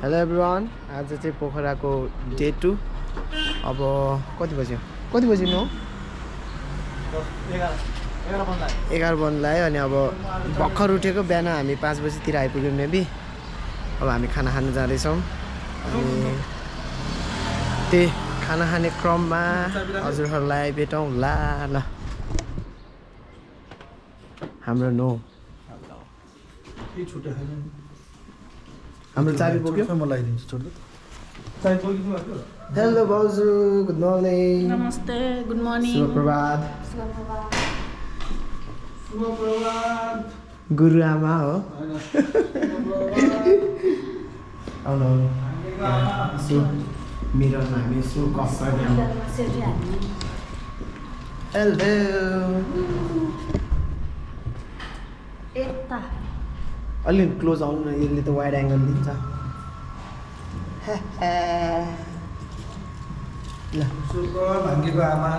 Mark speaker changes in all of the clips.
Speaker 1: Hello everyone, आज चाहिँ पोखराको day 2। अब कति बज्यो नो 11 बन्द लाग्यो अनि अब भर्खर उठेको। बिहान हामी 5 बजीतिर आइपुग्यौँ मेबी। अब हामी खाना खानु जाँदैछौँ अनि त्यही खाना खाने क्रममा हजुरहरूलाई भेटौँ ला ल। हाम्रो नो हाम्रो चाबी बोक्यो। हेलो बाउजू, गुड मर्निङ।
Speaker 2: नमस्ते, गुड मर्निङ।
Speaker 1: शुभ प्रभात। गुरुआमा हो। आउनु आउनु मिररमा हामी यसो कफ गर्ने। हेलो अलि क्लोज आउनु न, यसले त वाइड एङ्गल दिन्छ। ल
Speaker 3: भाङ्गीको आमा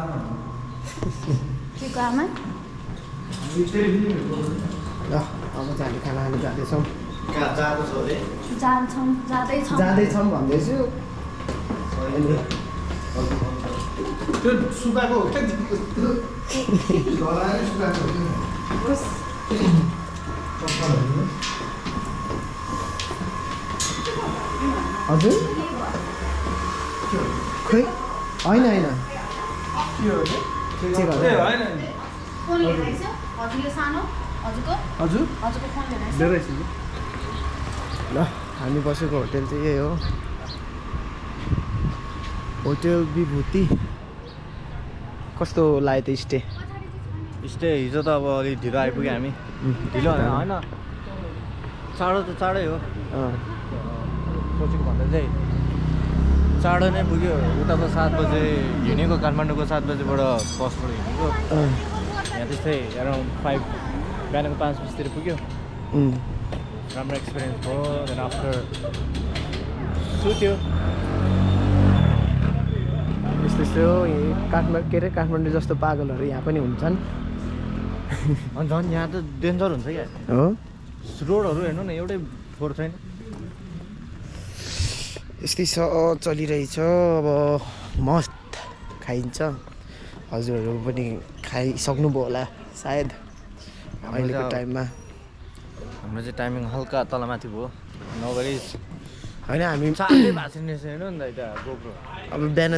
Speaker 2: केको आमा?
Speaker 1: ल अब चाहिँ हामी खाना खानु जाँदैछौँ। जाँदैछौँ भन्दैछु।
Speaker 3: त्यो सुकाएको हो क्या
Speaker 1: हजुर खोइ होइन होइन ल हामी बसेको होटेल चाहिँ यही हो, होटेल विभूति। कस्तो लाग्यो त स्टे
Speaker 4: हिजो त अब अलिक ढिलो आइपुग्यो हामी। ढिलो होइन, चाँडो त चाँडै हो। सोचेको भन्दा चाहिँ चाँडो नै पुग्यो। उता त 7 बजे हिँडेको, काठमाडौँको 7 बजेबाट बसबाट हिँडेको। यहाँ त्यस्तै एराउन्ड 5 बिहानको 5 बजीतिर पुग्यो। राम्रो एक्सपिरियन्स भयो। देन आफ्टर सुत्यो।
Speaker 1: यस्तो हो काठमाडौँ जस्तो पागलहरू यहाँ पनि हुन्छन्।
Speaker 4: अनि झन् यहाँ त डेन्जर हुन्छ क्या
Speaker 1: हो।
Speaker 4: रोडहरू हेर्नु न, एउटै फोहोर छैन।
Speaker 1: यस्तै चलिरहेछ। अब मस्त खाइन्छ। हजुरहरू पनि खाइसक्नुभयो होला सायद अहिलेको टाइममा।
Speaker 4: हाम्रो चाहिँ टाइमिङ हल्का तलमाथि भयो। नगरी
Speaker 1: होइन हामी
Speaker 4: चार्जै भएको छैन हेर्नु नि त यता गोप्रो।
Speaker 1: अब बिहान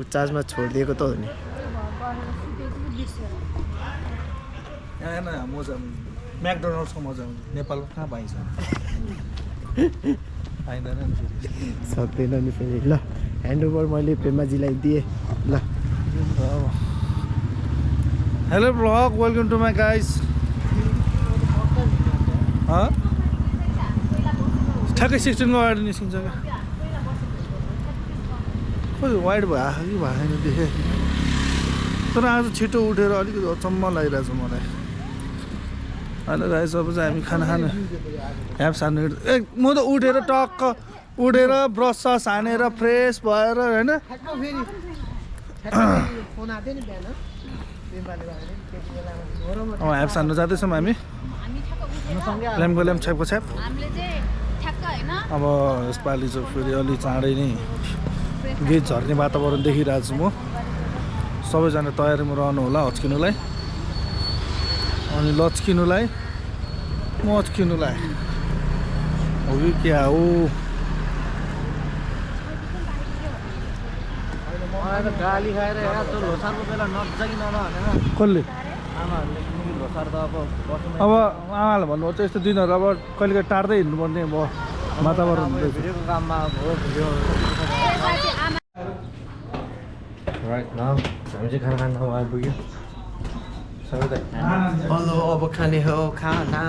Speaker 1: चार्जमा छोडिदिएको त हो नि।
Speaker 3: यहाँ मजा म्याकडोनल्ड्सको मजा आउँछ। नेपालमा कहाँ पाइन्छ? पाइँदैन नि
Speaker 1: सक्दैन नि फेरि। ल ह्यान्डओभर मैले पेमाजीलाई दिएँ। ल
Speaker 3: hello blog, welcome to my guys. ठ्याक्कै 16 को अगाडि निस्किन्छ क्या। खोइ वाइड भयो कि भएन देखेँ। तर आज छिटो उठेर अलिकति अचम्म लागिरहेछ मलाई। होइन गाइस, अब चाहिँ हामी खाना खानु ह्याप्स हान्नु। म त उठेर टक्क उठेर ब्रस सस हानेर फ्रेस भएर होइन ह्याप्स हान्नु जाँदैछौँ हामी। ल्याम्पको ल्याम्प छ्यापको छ्याप। अब यसपालि चाहिँ फेरि अलि चाँडै नै गेट झर्ने वातावरण देखिरहेको छु म। सबैजना तयारीमा रहनु होला हच्किनुलाई अनि लच्किनुलाई मच्किनुलाई हो कि क्या हो।
Speaker 4: मलाई त गाली खाएर लोसारको बेला नजाकी नरहने
Speaker 3: कसले?
Speaker 4: आमाहरूले लोसार त अब बस्नु।
Speaker 3: अब आमालाई भन्नुभयो चाहिँ यस्तो दिनहरू अब कहिलेकाहीँ टाढ्दै हिँड्नुपर्ने भयो वातावरण हुँदैछ।
Speaker 4: भिडियोको काममा हो भिडियो। राइट नाउ हामी चाहिँ खाना खान आइपुग्यो।
Speaker 1: हेलो अब खाने हो खाना।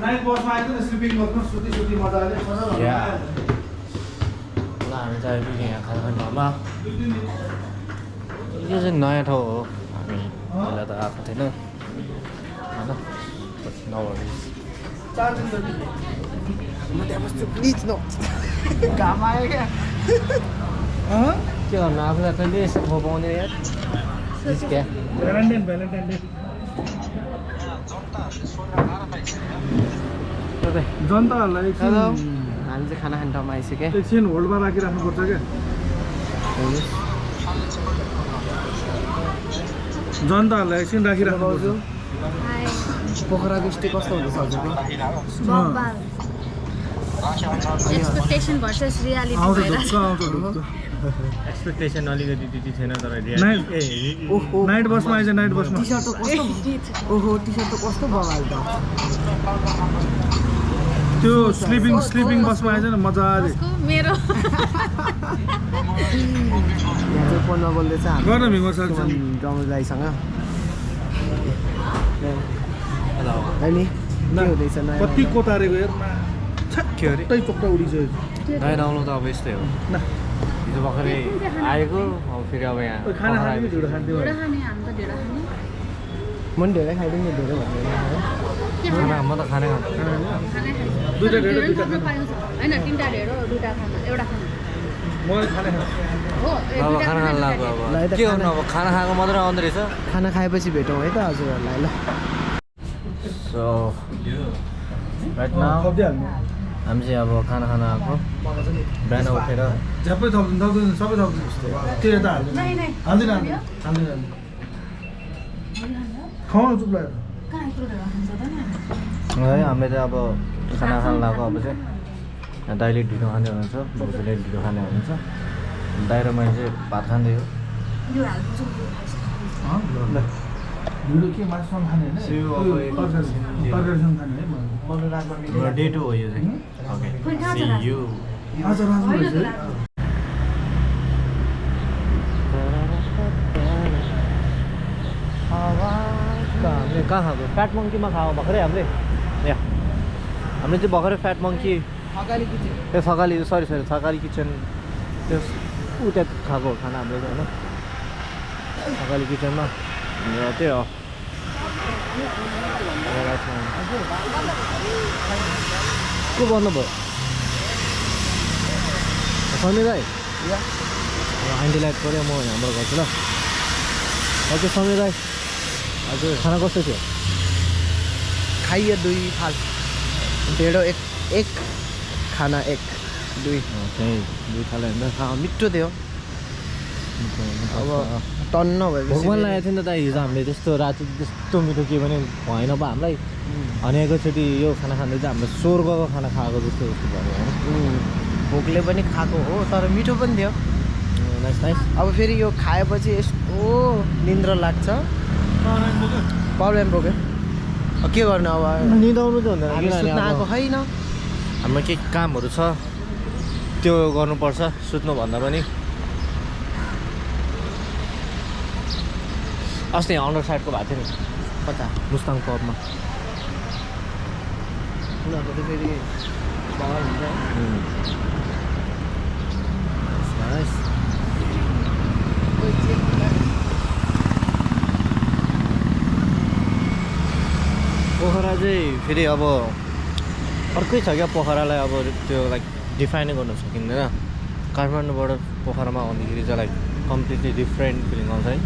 Speaker 3: नाइट बसमा आइदिनु स्लिपिङ गर्नु सुती मजाले।
Speaker 4: ल हामी चाहिँ आइपुग्यौँ यहाँ खाना खाने ठाउँमा। यो चाहिँ नयाँ ठाउँ हो, हामी पहिला त आएको थिएन होइन। नभए
Speaker 1: प्लिज न घाम आयो क्या।
Speaker 4: के गर्नु आफूलाई कहिले म पाउने यार क्या।
Speaker 3: भ्यालेन्टाइन डे जनताहरूलाई
Speaker 1: हामी चाहिँ खाना खाने ठाउँमा आइसक्यो
Speaker 3: एकछिन होल्डमा राखिराख्नुपर्छ क्या जनताहरूलाई एकछिन राखिराख्नुपर्छ
Speaker 1: पोखराको स्टे कस्तो हुँदैछ हजुरको
Speaker 2: एक्सपेक्टेसन भर्सेस रियालिटी
Speaker 3: आउँछ
Speaker 2: भएर
Speaker 3: ढुक्क आउँछ ढुक्क
Speaker 4: एक्सपेक्टेसन अलिकति त्यति छैन तर
Speaker 3: नाइट बसमा आइज नाइट बसमा
Speaker 1: टी सर्ट त कस्तो ओहो टी सर्ट त कस्तो बगाल त
Speaker 3: त्यो स्लिपिङ बसमा आइज न मजाले
Speaker 2: कसको मेरो
Speaker 1: यहाँ चाहिँ फोनमा बोल्दैछ
Speaker 3: गर्न भिङ्गो सर
Speaker 1: डमल दाइसँग अनि के हुँदैछ नयाँ
Speaker 3: कति कोतारेको हेर
Speaker 4: के अरे
Speaker 3: छट्टै चोक्टा उडिसक्यो
Speaker 4: नयाँ आउनु त अब यस्तै हो
Speaker 3: न
Speaker 4: हिजो भर्खरै आएको अब फेरि अब यहाँ
Speaker 3: खाना खाने ढुँडो खान्थ्यो
Speaker 2: ढेँडो खाने हामी त ढेँडो खाने
Speaker 1: म नि धेरै खाइदिउँ नि धेरै भन्दैन
Speaker 4: खाना म त खाने खानु
Speaker 3: दुईटा ढेँडो
Speaker 2: ढेँडो
Speaker 3: दुईटा
Speaker 2: खान पाइन्छ होइन 3टा ढेँडो 2टा खाना एउटा खाना
Speaker 3: म खाने
Speaker 2: हो
Speaker 4: अब खाना खानु लाग्यो अब
Speaker 1: ल, यता
Speaker 4: के गर्नु अब खाना खाएको मात्रै आउँदो रहेछ
Speaker 1: खाना खाएपछि भेटौँ है त हजुरहरूलाई ल
Speaker 4: सो राइट नाउ
Speaker 3: थपिदिइहाल्नु
Speaker 4: हामी चाहिँ अब खाना खान आएको बिहान उठेर
Speaker 3: झ्याप्पै थप्दिनु सबै थप्दिनु त्यो यता हाल्दैन हाल्दिनँ हाल्दिनँ खाउन चुप लाग्यो
Speaker 2: कहाँ यत्रो ढेँडो खान्छ त नि
Speaker 4: है हामीले चाहिँ अब खाना खान लाग्यो अब चाहिँ यहाँ दाइले ढिलो खाने हुनुहुन्छ भाउजूले ढिलो खाने हुनुहुन्छ दाइ र मैले चाहिँ भात खाँदै हो
Speaker 2: यो हाल्छु
Speaker 3: ढुँडो के मासुसँग खाने होइन तरकारीसँग खाने है
Speaker 4: डे टू हो यो चाहिँ ओके सी यू
Speaker 3: आज राख्नु रहेछ है
Speaker 4: हामीले कहाँ खाएको फ्याट मङ्कीमा खाएको भर्खरै हामीले यहाँ हामीले चाहिँ भर्खरै फ्याट मङ्की ए थकाली सरी थकाली किचन त्यो ऊ त्यहाँ खाएको खाना हामीले चाहिँ होइन थकाली किचनमा र त्यही हो को भन्नुभयो समीर राई आन्टीलाई पऱ्यो म यहाँबाट गर्छु ल ओके समीर राई हजुर खाना कस्तो थियो
Speaker 1: खाइयो 2 थाल ढेँडो एक खाना 1 2
Speaker 4: त्यही 2 थाल होइन
Speaker 1: मिठो थियो अब टन्न भएपछि
Speaker 4: भगवान लागेको थियो नि त हिजो हामीले त्यस्तो राति त्यस्तो मिठो के भने भएन अब हामीलाई अनेकैचोटि यो खाना खाँदा चाहिँ हामीले स्वर्गको खाना खाएको जस्तो भयो होइन
Speaker 1: भोकले पनि खाएको हो तर मिठो पनि थियो
Speaker 4: नाइस नाइस
Speaker 1: अब फेरि यो खाएपछि यस्तो निन्द्र लाग्छ पावर ब्याङ्क बोक्यो के गर्नु अब
Speaker 4: निदाउनु चाहिँ हुँदैन
Speaker 1: हामी सुत्न आएको छैन
Speaker 4: हाम्रो केही कामहरू छ त्यो गर्नुपर्छ सुत्नुभन्दा पनि अस्ति अन्डर साइडको भएको थियो नि
Speaker 1: कता
Speaker 4: मुस्ताङ पबमा
Speaker 1: उनीहरूको त फेरि बगाल हुन्छ है।
Speaker 4: नाइस पोखरा चाहिँ फेरि अब अर्कै छ क्या पोखरालाई अब त्यो लाइक डिफाइनै गर्न सकिँदैन काठमाडौँबाट पोखरामा आउँदाखेरि चाहिँ लाइक कम्प्लिटली डिफ्रेन्ट फिलिङ आउँछ है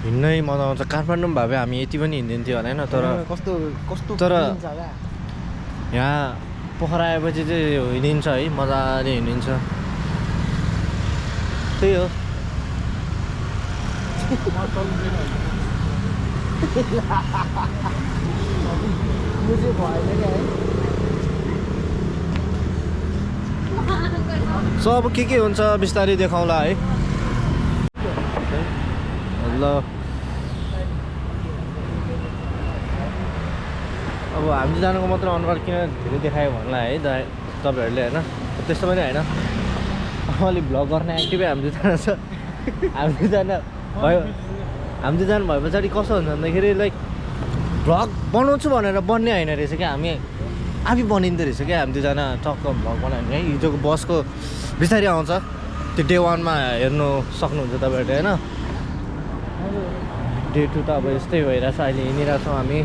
Speaker 4: हिँड्नै मजा आउँछ काठमाडौँमा भए हामी यति पनि हिँडिदिन्थ्यो होला होइन तर
Speaker 1: कस्तो कस्तो
Speaker 4: तर
Speaker 1: clean जग्गा।
Speaker 4: यहाँ पोखरा आएपछि चाहिँ हिँडिन्छ है मजाले हिँडिन्छ त्यही हो
Speaker 1: मुझे भएन क्या है
Speaker 4: सो अब के हुन्छ बिस्तारै देखाउँला है ल अब हामी जानुको मात्र अनुहार किन धेरै देखायो भन्ला है तपाईँहरूले होइन त्यस्तो पनि होइन अलिक भ्लग गर्ने एक्टिभै हामी दुईजना छ हामी दुईजना भयो हामी दुईजना भए पछाडि कस्तो हुन्छ भन्दाखेरि लाइक भ्लग बनाउँछु भनेर बन्ने होइन रहेछ क्या हामी आफै बनिँदो रहेछ क्या हामी दुईजना टक्क भ्लग बनायो भने है हिजोको बसको बिस्तारै आउँछ त्यो डे 1 मा हेर्नु सक्नुहुन्छ तपाईँहरूले होइन डे 2 त अब यस्तै भइरहेछ अहिले हिँडिरहेछौँ हामी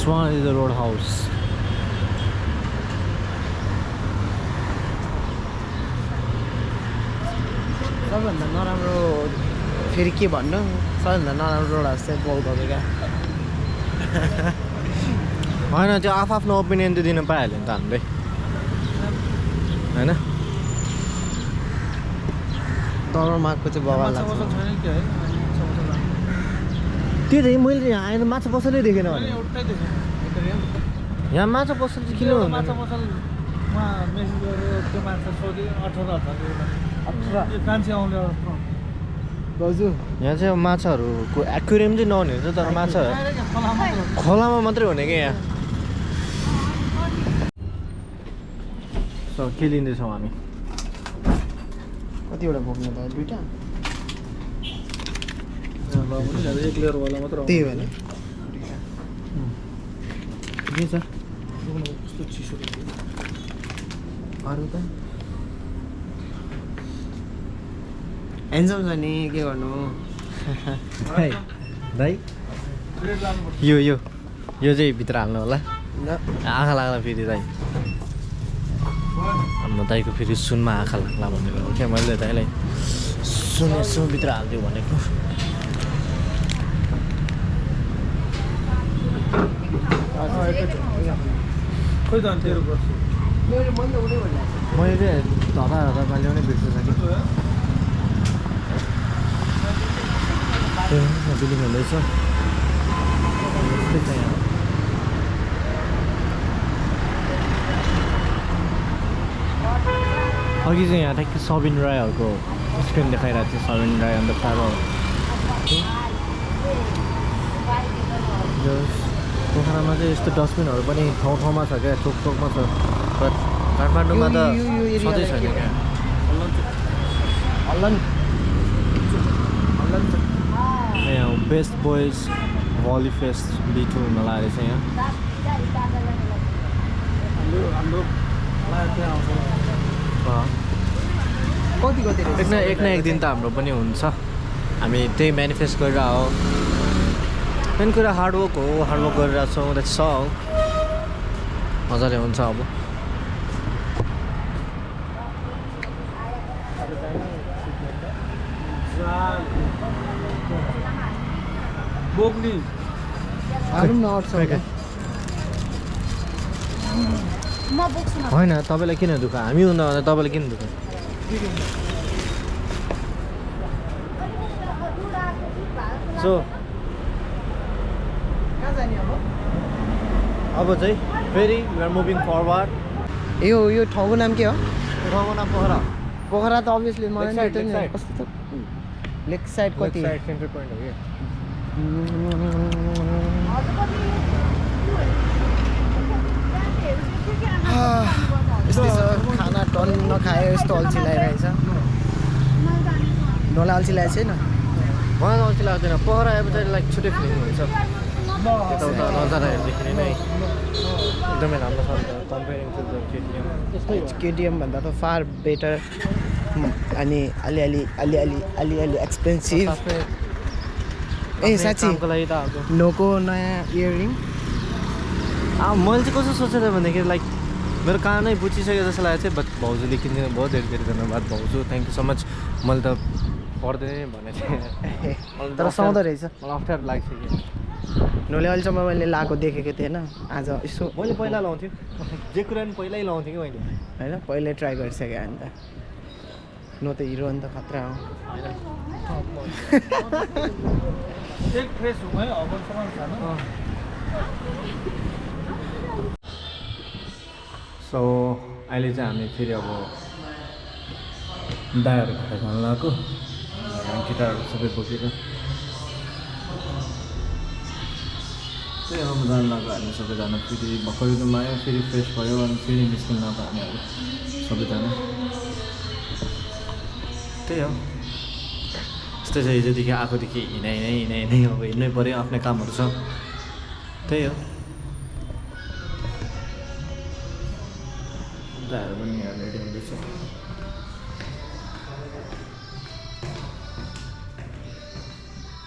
Speaker 4: one is the roadhouse.
Speaker 1: सबैभन्दा नराम्रो फेरि के भन्नु सबैभन्दा नराम्रो रोडहरू चाहिँ बौद्धको क्या
Speaker 4: होइन त्यो आफ्नो ओपिनियन त दिन पाइहाल्यो नि त हामीले होइन
Speaker 1: दरमाको चाहिँ बगाल लाग्छ
Speaker 4: त्यो त मैले यहाँ आएर माछा पसलै देखेन भने यहाँ माछा पसल चाहिँ किन
Speaker 3: माछा पसल उहाँ मेसेज गरेर त्यो माछा सोधि 18,000 कान्छी आउने
Speaker 1: दाजु
Speaker 4: यहाँ चाहिँ अब माछाहरूको एक्वेरियम चाहिँ नहुने हुन्छ तर माछा खोलामा मात्रै हुने क्या यहाँ सो के लिँदैछौँ हामी
Speaker 1: कतिवटा बोक्नु भयो दुईवटा
Speaker 3: एक लेयरवाला मात्र
Speaker 1: त्यही भएर
Speaker 4: के छ
Speaker 3: कस्तो चिसो
Speaker 1: अरू त एन्जम छ नि के गर्नु
Speaker 4: दाइ यो चाहिँ भित्र हाल्नु होला आँखा लाग्ला फेरि दाइ हाम्रो दाइको फेरि सुनमा आँखा लाग्ला भनेको हो क्या मैले दाइलाई सुन यसो भित्र हालिदियो भनेको
Speaker 3: खोइ त तेरो
Speaker 4: मैले चाहिँ धदा ल्याउने बिर्सेछ कि बिल्डिङ हुँदैछ यस्तै छ यहाँ अघि चाहिँ यहाँ ठ्याक्कै सबिन राईहरूको स्क्रिन देखाइरहेको थियो सबिन राई अन्त फारो पोखरामा चाहिँ यस्तो डस्टबिनहरू पनि ठाउँ ठाउँमा छ क्या चोक चोकमा छ बट काठमाडौँमा त सधैँ छैन क्या यहाँ best boys volley fest B2 हुन लागेको छ यहाँ
Speaker 3: हाम्रो
Speaker 1: कति
Speaker 4: एक न एक दिन त हाम्रो पनि हुन्छ हामी त्यही मेनिफेस्ट गरेर हो मेन कुरा हार्डवर्क हो हार्डवर्क गरिरहेको छौँ द्याट्स अल मजाले हुन्छ अब
Speaker 3: बोक्ने
Speaker 2: म बोक्छु न
Speaker 4: होइन तपाईँलाई किन दुःख हामी हुँदा भन्दा तपाईँलाई किन दुःख सो अब चाहिँ फेरि वी आर मुभिङ फरवर्ड
Speaker 1: यो ठाउँको नाम के हो
Speaker 4: ठाउँको नाम पोखरा
Speaker 1: पोखरा त अभियसली मलाई
Speaker 4: Lakeside,
Speaker 1: नि
Speaker 4: Lakeside.
Speaker 1: कस्तो त लेक साइड कति
Speaker 4: सेन्टर पोइन्ट हो कि
Speaker 1: यस्तै छ खाना टन्न खायो यस्तो अल्छी लगाइरहेछ डल्लै अल्छी लागेको छैन
Speaker 4: मलाई अल्छी लाग्दैन पोखरा आएपछि लाइक छुट्टै फिलिङ हुन्छ यताउता नजारा हेर्दाखेरि नै एकदमै राम्रो छ comparing to the KTM
Speaker 1: KTM भन्दा त फार बेटर अनि अलि एक्सपेन्सिभ ए साँच्ची
Speaker 4: कामको लागि त अब
Speaker 1: नोको नयाँ इयरिङ
Speaker 4: मैले चाहिँ कस्तो सोचेर भनेदेखि लाइक मेरो कानै बुझिसक्यो जस्तो लागेको थियो बट भाउजूले किनिदिनु भयो धेरै धेरै धन्यवाद भाउजू थ्याङ्क यू सो मच मैले त पर्दैन भनेको थिएँ
Speaker 1: तर सुहाउँदो रहेछ
Speaker 4: मलाई अप्ठ्यारो लाग्छ कि
Speaker 1: नोले अहिलेसम्म मैले लगाएको देखेको थिएन आज यसो
Speaker 4: मैले पहिला लाउँथेँ जे कुरा पनि पहिल्यै लाउँथेँ कि मैले
Speaker 1: होइन पहिल्यै ट्राई गरिसकेँ अन्त न त हिरो अन्त खतरा हो
Speaker 3: एक फ्रेस हुँ है अबसम्म खानु
Speaker 4: सो अहिले चाहिँ हामी फेरि अब दायाहरू खाएर खानु लगाएको गिटारहरू सबै बोकेर त्यही अब जानु लगाएको हामी सबैजना फेरि भर्खर रुममा आयो फेरि फ्रेस भयो अनि फेरि निस्किनु लगाएको हामीहरू सबैजना त्यही हो यस्तै छ हिजोदेखि आएकोदेखि हिँडाइ नै अब हिँड्नै पऱ्यो आफ्नै कामहरू छ त्यही हो दायाहरू पनि यहाँ रेडी हुँदैछ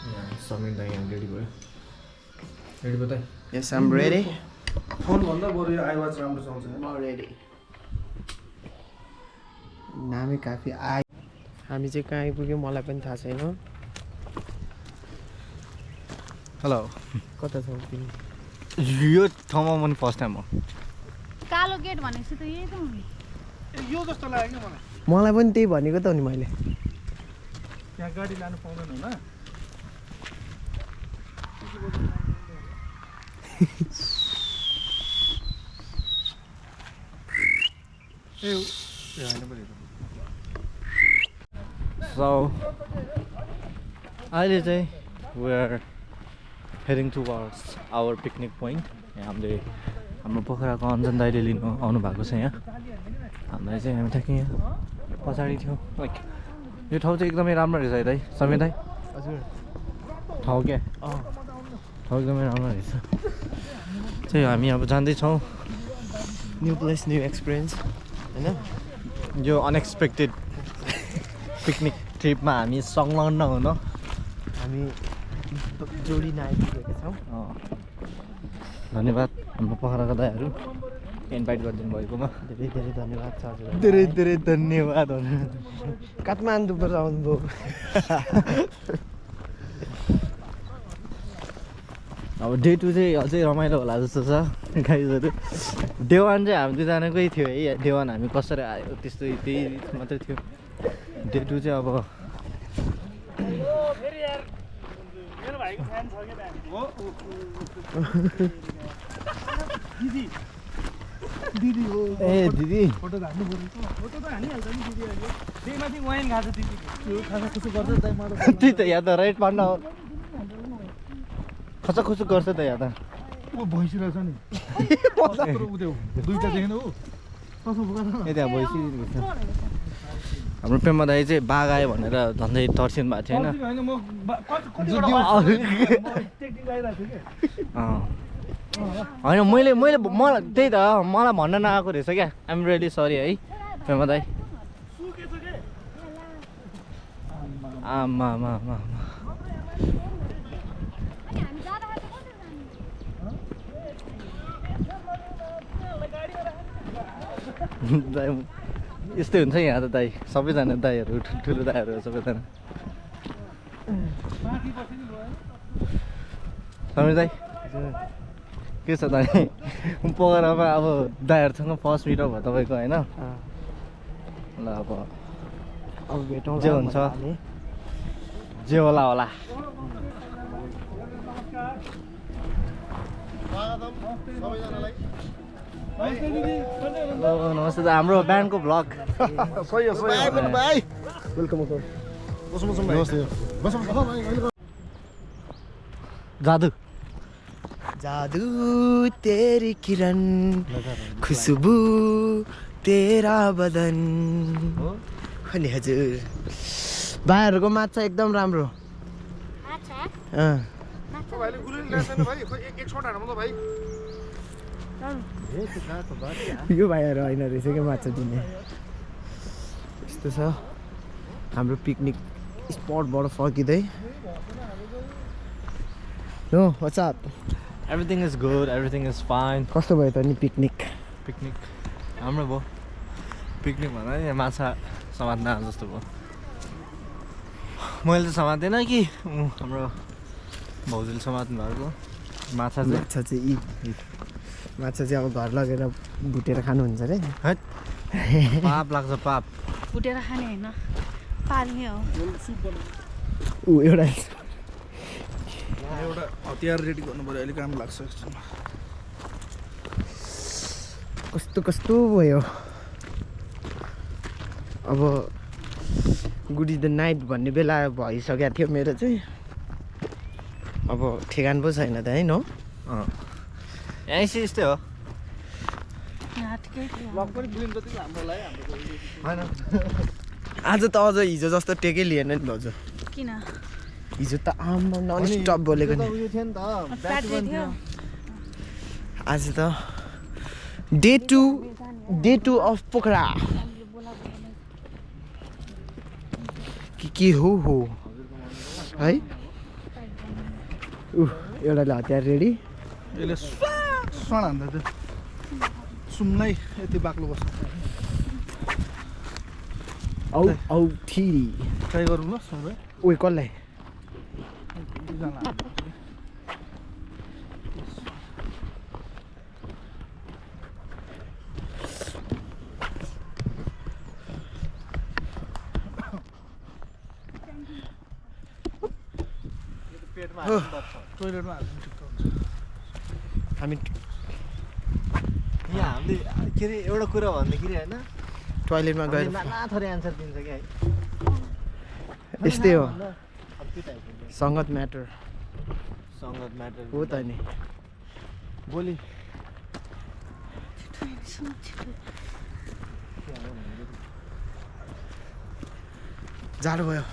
Speaker 4: यहाँ समीर दाइ यहाँ रेडी भयो रेडी भयो दाइ
Speaker 1: Yes, I'm ready.
Speaker 3: फोनभन्दा बरु यो आइवाच राम्रो चल्छ
Speaker 1: I'm ready. नामै काफी आइ हामी चाहिँ कहाँ आइपुग्यो मलाई पनि थाहा छैन
Speaker 4: हेलो
Speaker 1: कता छौ तिमी
Speaker 4: यो ठाउँमा पनि फर्स्ट टाइम हो
Speaker 2: कालो गेट भनेपछि त यही त हो नि
Speaker 3: यो जस्तो लाग्यो क्या मलाई
Speaker 1: मलाई पनि त्यही भनेको त हो नि मैले
Speaker 3: त्यहाँ गाडी लानु पाउँदैन होला
Speaker 4: So अहिले चाहिँ we are heading towards our picnic point. हामीले हाम्रो पोखराको अञ्जन दाइले लिनु आउनु भएको छ यहाँ हामीलाई चाहिँ हामी ठ्याक्कै यहाँ पछाडि थियो लाइक यो ठाउँ चाहिँ एकदमै राम्रो रहेछ है दाइ समीर दाइ
Speaker 1: हजुर
Speaker 4: ठाउँ क्या ठाउँ एकदमै राम्रो रहेछ चाहिँ हामी अब जाँदैछौँ
Speaker 1: न्यू प्लेस न्यू एक्सपिरियन्स होइन
Speaker 4: यो अनएक्सपेक्टेड पिकनिक ट्रिपमा हामी संलग्न हुन
Speaker 1: हामी जोडिन आइपुगेका छौँ
Speaker 4: धन्यवाद हाम्रो पोखराका दाइहरू इन्भाइट गरिदिनु भएकोमा
Speaker 1: धेरै धेरै धन्यवाद छ हजुर
Speaker 4: धेरै धेरै धन्यवाद
Speaker 1: काठमाडौँबाट आउनुभयो
Speaker 4: अब डे 2 चाहिँ अझै रमाइलो होला जस्तो छ गाइजहरू डे 1 चाहिँ हामी दुईजनाकै थियो है डे 1 हामी कसरी आयो त्यस्तो त्यही मात्रै थियो डे 2 चाहिँ अब ए दिदी
Speaker 3: फोटो त हान्नु पर्यो फोटो त हानिहाल्छ नि दिदी अहिले त्यही माथि वाइन खान्छ दिदी खाजा खुसु गर्छ दाइ मलाई
Speaker 4: त्यही त यहाँ त राइट पार्न खचा खुसु गर्छ त यहाँ त
Speaker 3: ऊ भइसकेको छ नि उयो दुईटा देखेन ऊ कसो बोका
Speaker 4: ए त्यहाँ भइसकेको छ हाम्रो पेम्बा दाइ चाहिँ बाघ आयो भनेर झन्डै तर्सिनु भएको थियो
Speaker 3: होइन म
Speaker 4: होइन मैले मलाई त्यही त मलाई भन्न नआएको रहेछ क्या आइएम रियली सरी है पेम्बा दाइ आमा दाइ यस्तै हुन्छ यहाँ त दाइ सबैजना दाइहरू ठुल्ठुलो दाइहरू सबैजना समीर दाइ के छ दाइ पोखरामा अब दाइहरूसँग फर्स्ट मिटअप भयो तपाईँको होइन ल अब
Speaker 1: भेटौँ
Speaker 4: जे हुन्छ जे होला हेलो नमस्ते दा हाम्रो ब्यान्डको भ्लग जादु
Speaker 1: जादू तेरी किरण खुशबू तेरा बदन अनि हजुर भाइहरूको माछा एकदम राम्रो यो भाइहरू होइन रहेछ क्या माछा दिने यस्तो छ हाम्रो पिकनिक स्पटबाट फर्किँदै know what's up
Speaker 4: everything is good everything is fine
Speaker 1: कस्तो भयो त नि पिकनिक
Speaker 4: राम्रो भयो पिकनिक भन्दा नि माछा समात्न जस्तो भयो मैले त समात्दैन कि हाम्रो भाउजूले समात्नु भएको माछा
Speaker 1: चाहिँ अब घर लगेर भुटेर खानुहुन्छ अरे
Speaker 4: पाप लाग्छ पाप
Speaker 2: फुटेर खाने होइन पाल्ने हो
Speaker 1: ऊ एउटा
Speaker 3: एउटा हतियार रेडी गर्नु पर्यो अहिले काम लाग्छ
Speaker 1: कस्तो भयो अब गुड इज द नाइट भन्ने बेला भइसकेको थियो मेरो चाहिँ अब ठेगान पो छैन त है न
Speaker 4: यहीँ यस्तै हो
Speaker 1: आज त अझ हिजो जस्तो टेकै लिएन नि भाउजू
Speaker 2: किन
Speaker 1: हिजो त आम्मा नन स्टप बोलेको नि आज त डे टू अफ पोखरा के हो है एउटाले हतियार रेडी
Speaker 3: यसले स्वाण हान्दा त्यो सुम्नै यति बाक्लो बस्छ
Speaker 1: औ थिरी
Speaker 3: ट्राई गरौँ ल सुम्रै
Speaker 1: ओइ कसलाई
Speaker 3: दुईजना टोइलेटमा हाल्नु ठिक हुन्छ
Speaker 1: हामी
Speaker 4: यहाँ हामीले के अरे एउटा कुरा भन्दाखेरि होइन
Speaker 1: टोइलेटमा गएर
Speaker 4: नाना थरी एन्सर दिन्छ क्या है
Speaker 1: यस्तै हो
Speaker 4: अब त्यो टाइपको
Speaker 1: सङ्गत म्याटर
Speaker 4: सङ्गत म्याटर
Speaker 1: हो त नि
Speaker 4: बोली
Speaker 1: जाडो भयो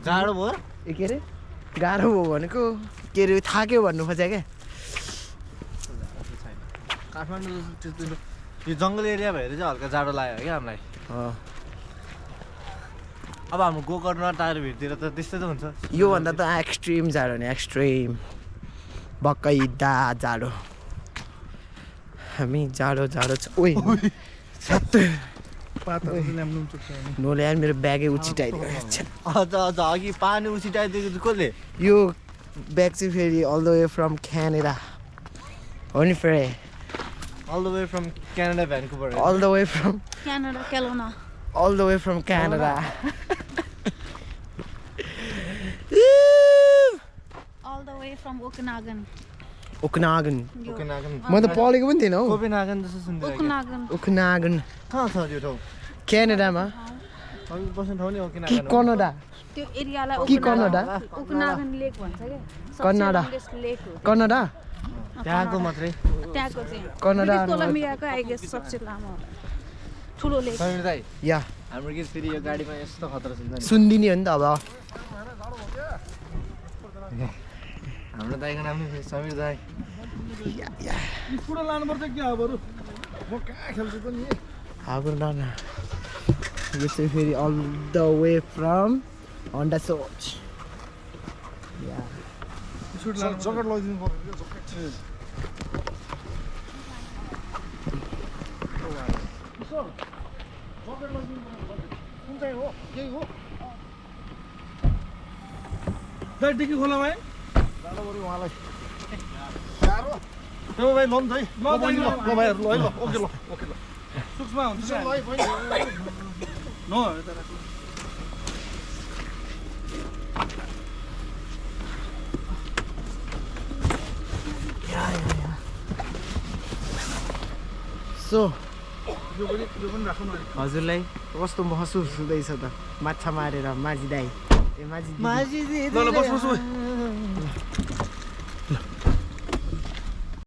Speaker 4: जाडो भयो
Speaker 1: ए के अरे गाह्रो भयो भनेको के अरे थाक्यो भन्नु खोज्यो क्या
Speaker 4: काठमाडौँ यो जङ्गल एरिया भएर चाहिँ हल्का जाडो लाग्यो क्या हामीलाई अब हाम्रो गोकर्ण टाढो भिरतिर त त्यस्तै त हुन्छ
Speaker 1: योभन्दा त एक्सट्रिम जाडो नि एक्सट्रिम बक्कै जाडो हामी जाडो छ ओइ
Speaker 3: पातहरू ल्याम्नु चुक्छ भने
Speaker 1: नोले मेरो ब्यागै उछिटाइदियो
Speaker 4: अझ अघि पानी उछिटाइदिएको चाहिँ कसले
Speaker 1: यो ब्याग चाहिँ फेरि all the way from Canada हो नि फेरि
Speaker 4: all the way from Canada Vancouver
Speaker 1: all the way from
Speaker 2: Canada Kelowna
Speaker 1: all the way from Canada.
Speaker 2: all the way from Okanagan
Speaker 1: Okanagan.
Speaker 4: Copenhagen
Speaker 1: म त पढेको पनि थिएन हौ
Speaker 4: कोपेनहागन जस्तो सुन्दै
Speaker 2: Okanagan
Speaker 1: Okanagan
Speaker 4: कहाँ छ त्यो ठाउँ
Speaker 1: क्यानाडामा
Speaker 4: हामी बस्ने ठाउँ नि
Speaker 1: कि
Speaker 4: ओकेनागन
Speaker 1: कनाडा
Speaker 2: त्यो एरियालाई
Speaker 1: कि कनाडा
Speaker 2: Okanagan लेक भन्छ के
Speaker 1: कनाडा
Speaker 2: लेक हो
Speaker 1: कनाडा
Speaker 4: त्यहाँको मात्रै
Speaker 2: त्यहाँको चाहिँ
Speaker 1: कनाडा
Speaker 2: कोलम्बियाको आई गेस सबसे लामो ठुलो लेक
Speaker 4: समीर दाइ
Speaker 1: या
Speaker 4: हाम्रो के फेरि यो गाडीमा यस्तो खतरा सुन्छ नि
Speaker 1: सुन्दिनी हो नि त अब
Speaker 4: हाम्रो दाइको नाम नि समीर दाइ
Speaker 3: ठुलो लानुपर्छ क्या अब म कहाँ खेल्छु पनि
Speaker 1: हाम्रो नाना यो चाहिँ फेरि all the way from Honda सोच या
Speaker 3: जकेट लगाइदिनु पर्यो जकेट कुन चाहिँ हो केही हो दाइ डिकी खोला भाइ जानु पऱ्यो उहाँलाई त्यो भाइ लन्छ है ल भाइहरू ल है ल ओके ल ओके ल सुक्समा हुन्छ न
Speaker 1: सो
Speaker 3: यो पनि राख्नु न
Speaker 1: हजुरलाई कस्तो महसुस हुँदैछ त माछा मारेर माझी दाई ए माझी
Speaker 4: माझी
Speaker 3: ल बस